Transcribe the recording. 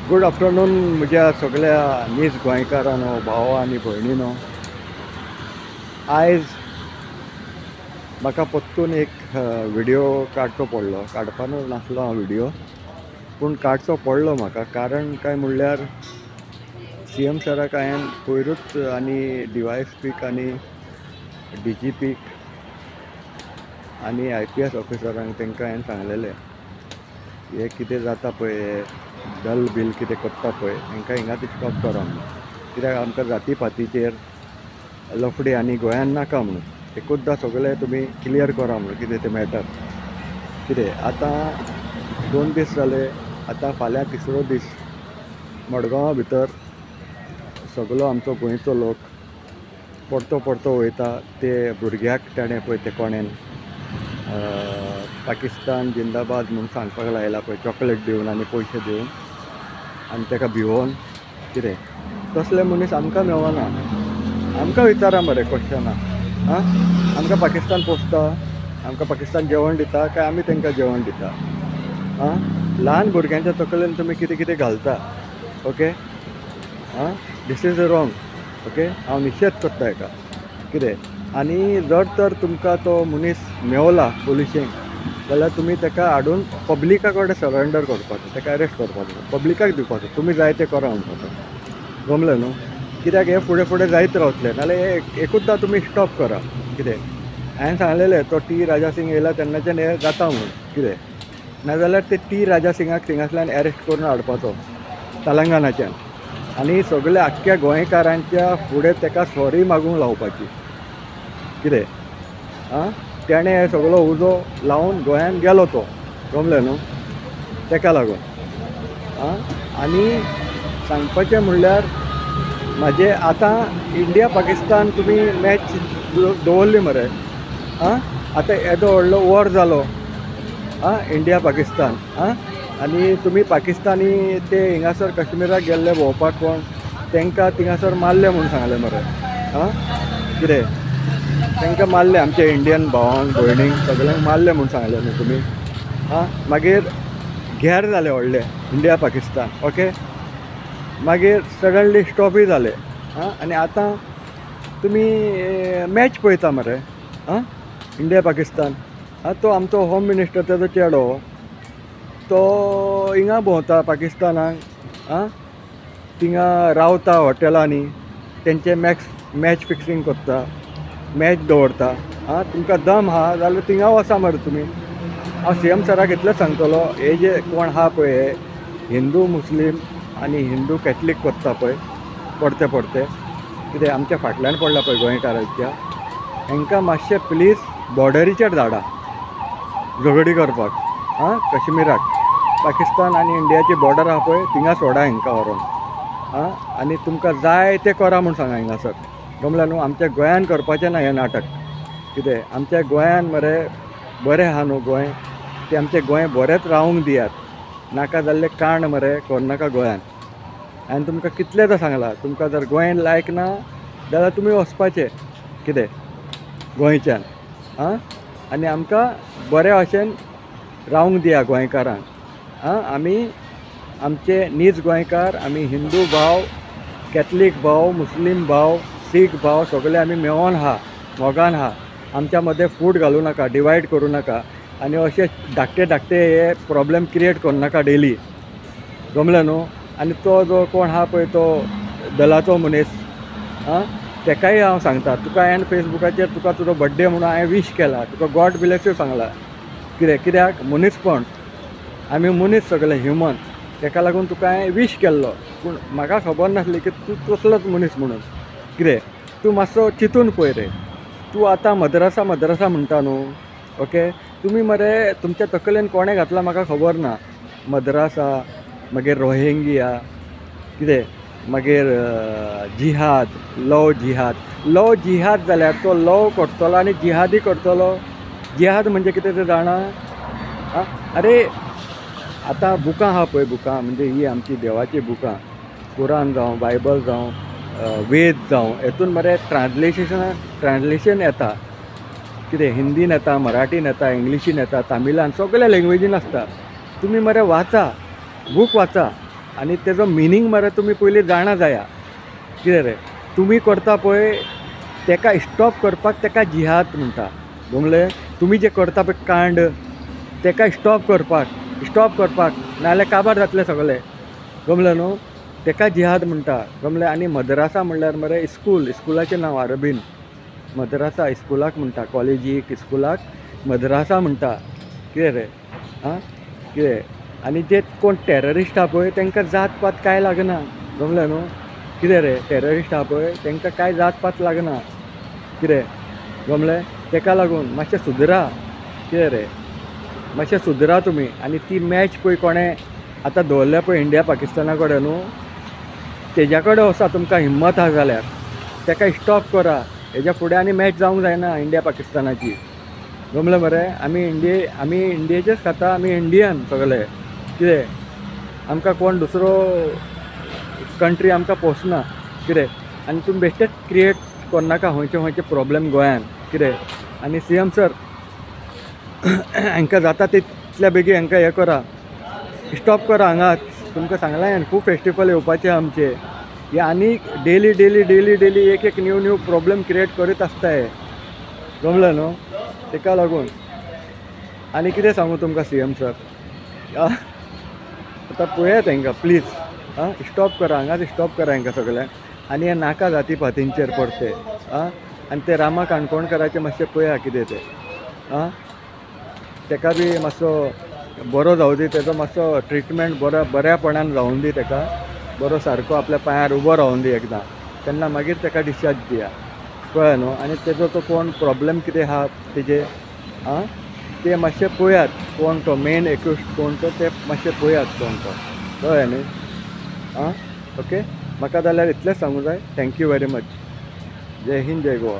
Good afternoon म्हज्या सगळ्या नीज गोंयकारांनो, भावा आनी भयणींनो. आयज म्हाका परतून एक व्हिडिओ काडचो पडलो. काडपानूच नासलो हांव व्हिडिओ, पूण काडचो पडलो म्हाका. कारण काय म्हणल्यार CM सराक हांवें पयरूच आनी DYSPक आनी DGPक आनी IPS ऑफिसरांक तांकां हांवें सांगलेलें, हे कितें जाता पळय, हे दल बील कितें करता पळय, तांकां हिंगाच स्टॉप करा म्हणून. कित्याक आमकां जाती पातीचेर लफडे आनी गोंयान नाका म्हणून. एकूचदां सगळें तुमी क्लियर करा म्हणून कितें तें मॅटर. कितें आतां 2 दीस जाले, आतां फाल्यां तिसरो दीस मडगांवा भितर सगळो आमचो गोंयचो लोक परतो परतो वयता. ते भुरग्याक ताणें पळय ते कोणेन पाकिस्तान जिंदाबाद म्हणून सांगपाक लायला पळय, चॉकलेट दिवन आनी पयशे दिवन आनी ताका भिवोन. कितें तसले मनीस आमकां मेळना. आमकां विचारा मरे क्वेश्चनां. आमकां पाकिस्तान पोसता, आमकां पाकिस्तान जेवण दिता काय आमी तांकां जेवण दिता? ल्हान भुरग्यांच्या तकलेन तुमी कितें कितें घालता. Okay, this is wrong. Okay, हांव निशेध करता हेका. कितें आनी जर तर तुमकां तो मनीस मेवला पुलिशेक, जाल्यार तुमी ताका हाडून पब्लिका कडेन सरेंडर करपाचो, ताका अरेस्ट करपाचो, पब्लिकाक दिवपाचो. तुमी जाय तें करा म्हणपाचो. गमलें न्हू? कित्याक हे फुडें फुडें जायत रावतलें. नाल्यार हे एकूचदां तुमी स्टॉप करा. कितें हांवें सांगलेलें, तो T राजा सिंग येयला तेन्नाच्यान हें जाता म्हणून. कितें नाजाल्यार ते T राजा सिंगाक थिंगासल्यान अरेस्ट करून हाडपाचो तेलंगानाच्यान, आनी सगळ्या आख्ख्या गोंयकारांच्या फुडें ताका सॉरी मागूंक लावपाची. कितें तेणें हे सगळो उजो लावन गोंयान गेलो तो. गमलें न्हू? ताका लागून आनी सांगपाचें म्हणल्यार म्हाजें आतां इंडिया पाकिस्तान तुमी मॅच दवरली मरे. आतां येदो व्हडलो वॉर जालो इंडिया पाकिस्तान. आनी तुमी पाकिस्तानी ते हिंगासर काश्मिराक गेल्ले भोंवपाक कोण, तांकां थिंगासर मारले म्हणून सांगलें मरे. कितें तांकां मारले, आमच्या इंडियन भावांक भयणींक सगळ्यांक मारले म्हणून सांगलें न्हू तुमी. मागीर घेर जाले व्हडले इंडिया पाकिस्तान. ओके, मागीर सडनली स्टॉपय जाले. आनी आतां तुमी मॅच पळयता मरे. इंडिया पाकिस्तान. तो आमचो होम मिनिस्टर, तेजो चेडो, तो हिंगा भोंवता पाकिस्तानाक. थिंगा रावता हॉटेलांनी, तेंचे मॅच फिक्सींग करता, मॅच दवरता. तुमकां दम आहा जाल्यार थिंगा वचा मरे तुमी. हांव CM सराक इतलें सांगतलो, हे जे कोण आहा पळय, हे हिंदू मुस्लीम आनी हिंदू कॅथलीक करता पळय पडते पडते, कितें आमच्या फाटल्यान पडला पळय गोंयकारांच्या, हांकां मातशें प्लीज बॉर्डरीचेर धाडा झगडी करपाक. काश्मिराक पाकिस्तान आनी इंडियाची बॉर्डर आहा पळय, थिंगा सोडा हांकां व्हरोन. आनी तुमकां जाय तें करा म्हूण सांगा हिंगासर. गमलें न्हू? आमच्या गोंयान करपाचें ना हें नाटक. कितें आमच्या गोंयान मरे बरें आहा न्हू गोंय, तें आमचें गोंय बरेंच रावूंक दियात. नाका जाल्ले कांड मरे करनाका गोंयान. हांवें तुमकां कितलेंदां सांगलां, तुमकां जर गोंय लायक ना जाल्यार तुमी वचपाचें. कितें गोंयच्यान. आनी आमकां बऱ्या भशेन रावूंक दिया गोंयकारांक. आमी आमचे नीज गोंयकार, आमी हिंदू भाव, कॅथलीक भाव, मुस्लीम भाव, सीख भाव सगळे आमी मेळोन आहा, मोगान आहा. आमच्या मदें फूट घालूं नाका, डिवायड करूं नाका, आनी अशे धाकटे धाकटे हे प्रॉब्लेम क्रिएट करूं नाका डेली. गमलें न्हू? आनी तो जो कोण आहा पळय, तो दलाचो मनीस, ताकाय हांव सांगता, तुका हांवें फेसबुकाचेर तुका तुजो बड्डे म्हणून हांवें विश केला, तुका गॉड ब्लेस यू सांगला. कित्याक मनीसपण, आमी मनीस सगळे ह्युमन, ताका लागून तुका हांवें विश केल्लो. पूण म्हाका खबर नासली की तूं तसलोच मनीस म्हणून. कितें तूं मातसो चिंतून पळय रे. तूं आतां मद्रासा म्हणटा न्हू. ओके, तुमी मरे तुमच्या तकलेन कोणें घातला म्हाका खबर ना. मद्रासा, मागीर रोहिंग्या, कितें मागीर जिहाद, लव जिहाद जाल्यार तो लव करतलो आनी जिहादी करतलो. जिहाद म्हणजे कितें तें जाणा? अरे आतां बुकां आहा पळय, बुकां म्हणजे ही आमची देवाची बुकां, कुरान जावं, बायबल जावं, वेद जावं, हेतून मरे ट्रान्सलेशन येता. कितें हिंदीन येता, मराठीन येता, इंग्लिशीन येता, तामिलान, सगळ्या लँग्वेजीन आसता. तुमी मरे वाचा, बूक वाचा. आनी तेजो मिनींग मरे तुमी पयलीं जाणा जाया कितें रे तुमी करता पळय तेका स्टॉप करपाक तेका जिहाद म्हणटा गमले तुमी जे करता पळय कांड तेका स्टॉप करपाक नाजाल्यार काबार जातले सगळे गमले न्हू तेका जिहाद म्हणटा गमले आनी मद्रासा म्हणल्यार मरे स्कुलाचें नांव अरबीन मद्रासा स्कुलाक म्हणटा कॉलेजीक स्कुलाक मद्रासा म्हणटा कितें रे आं कितें आनी जे कोण टेररिस्ट आहा पळय तांकां जात पात कांय लागना गमलें न्हू कितें रे टेररिस्ट आहा पळय तांकां कांय जात पात लागना कितें गमलें तेका लागून मातशें सुदरा कितें रे मातशें सुदरा तुमी आनी ती मॅच पळय कोणें आतां दवरल्या पळय इंडिया पाकिस्ताना कडेन न्हू तेज्या कडेन वसा तुमकां हिम्मत आहा जाल्यार तेका स्टॉप करा हेज्या फुडें आनी मॅच जावंक जायना इंडिया पाकिस्तानाची गमलें मरे आमी इंडियेचेच खाता आमी इंडियन सगळे कितें आमकां कोण दुसरो कंट्री आमकां पोसना कितें आनी तुमी बेश्टेच क्रिएट करनाका खंयचे प्रॉब्लेम गोंयान कितें आनी CM सर हांकां जाता तितल्या बेगीन हांकां हें करा स्टॉप करा हांगाच तुमकां सांगलां हांवें खूब फेस्टिवल येवपाचे आमचे हे आनी डेली एक न्यू प्रॉब्लेम क्रिएट करीत आसता हे गमलें न्हू तेका लागून आनी कितें सांगू तुमकां CM सर आतां पळयात हांकां प्लीज स्टॉप करा हांगाच स्टॉप करा हांकां सगळ्यांक आनी हे नाका जाती पातींचेर परते आनी ते रामा काणकोणकराचें मातशें पळया कितें तें तेका बी मातसो बरो जावं दी तेजो मातसो ट्रिटमेंट बऱ्यापणान जावूं दी तेका बरो सारको आपल्या पांयार उबो रावूं दी एकदां तेन्ना मागीर तेका डिस्चार्ज दिया कळ्ळें न्हू आनी तेजो तो कोण प्रॉब्लेम कितें आहा तेजे ते मातशें पळयात कोण तो मेन एक्युज्ड कोण तो ते मातशें पळयात कोण तो कळ्ळें न्ही ओके म्हाका जाल्यार इतलेंच सांगूं जाय थँक्यू वेरी मच जय हिंद जय गोवा